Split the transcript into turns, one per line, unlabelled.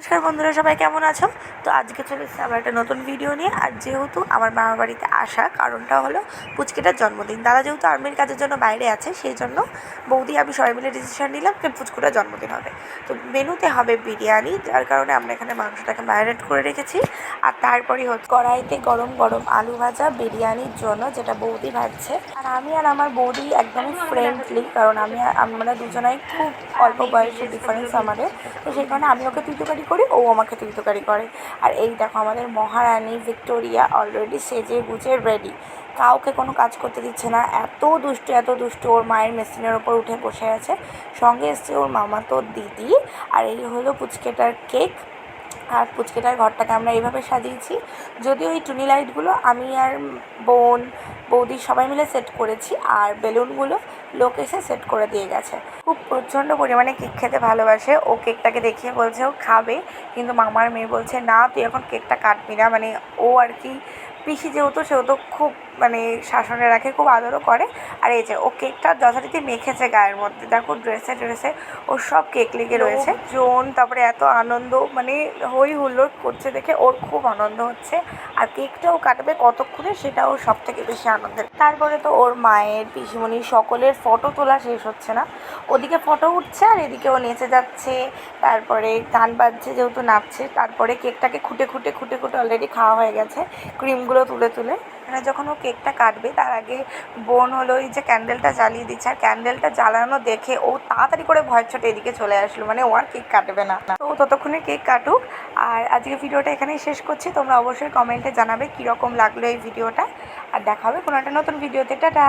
নমস্কার বন্ধুরা, সবাই কেমন আছো? তো আজকে চলে এসেছি আবার একটা নতুন ভিডিও নিয়ে। আর যেহেতু আমার মামার বাড়িতে আসা কারণটা হলো পুচকিটার জন্মদিন। দাদা যেহেতু আর্মির কাজের জন্য বাইরে আছে, সেই জন্য বৌদি আমি সবাই মিলে ডিসিশন নিলাম যে পুচকুটার জন্মদিন হবে। তো মেনুতে হবে বিরিয়ানি, যার কারণে আমরা এখানে মাংসটাকে ম্যারিনেট করে রেখেছি। আর তারপরে হচ্ছে কড়াইতে গরম গরম আলু ভাজা বিরিয়ানির জন্য, যেটা বৌদি ভাজছে। আর আমি আর আমার বৌদি একদমই ফ্রেন্ডলি, কারণ আমরা দুজনাই খুব অল্প বয়সের ডিফারেন্স আমাদের। তো সেই কারণে আমি ওকে তুই তরকারি করি, ও আমাকে তুই তরকারি করে। আর এই দেখো আমাদের মহারানী ভিক্টোরিয়া অলরেডি সেজে গুজে রেডি, কাউকে কোনো কাজ করতে দিচ্ছে না। এত দুষ্টু এত দুষ্টু, ওর মায়ের মেশিনের ওপর উঠে বসে আছে। সঙ্গে এসছে ওর মামাতো দিদি। আর এই হলো পুচকেটার কেক। আর পুচকেটার ঘরটাকে আমরা এইভাবে সাজিয়েছি। যদিও এই টুনি লাইটগুলো আমি আর বোন বৌদি সবাই মিলে সেট করেছি, আর বেলুনগুলো লোক এসে সেট করে দিয়ে গেছে। খুব প্রচণ্ড পরিমাণে কেক খেতে ভালোবাসে। ও কেকটাকে দেখিয়ে বলছে ও খাবে, কিন্তু মামার মেয়ে বলছে না, তুই এখন কেকটা কাটবি না। মানে ও আর কি পিসি যেহেতু, সেহেতু খুব শাসনে রাখে, খুব আদরও করে। আর এই যে ও কেকটা যথারীতি মেখেছে গায়ের মধ্যে, দেখো ড্রেসে ড্রেসে ওর সব কেক লেগে রয়েছে। তারপরে এত আনন্দ, হই হুল্লোড় করছে দেখে ওর খুব আনন্দ হচ্ছে। আর কেকটাও কাটবে কতক্ষণে, সেটাও সব থেকে বেশি আনন্দের। তারপরে তো ওর মায়ের, পিসিমণি সকলের ফটো তোলা শেষ হচ্ছে না। ওদিকে ফটো উঠছে আর এদিকে ও নেচে যাচ্ছে, তারপরে গান বাজছে, যেহেতু নাচছে। তারপরে কেকটাকে খুঁটে খুঁটে অলরেডি খাওয়া হয়ে গেছে, ক্রিমগুলো তুলে তুলে। যখন ও কেকটা কাটবে তার আগে বোন হলো এই যে ক্যান্ডেলটা জ্বালিয়ে দিচ্ছে। আর ক্যান্ডেলটা জ্বালানো দেখে ও তাড়াতাড়ি করে ভয় ছোটে এদিকে চলে আসলো, ও আর কেক কাটবে না। তো ও ততক্ষণে কেক কাটুক। আর আজকে ভিডিওটা এখানেই শেষ করছি। তোমরা অবশ্যই কমেন্টে জানাবে কীরকম লাগলো এই ভিডিওটা। আর দেখা হবে কোনো একটা নতুন ভিডিওতে। টাটা।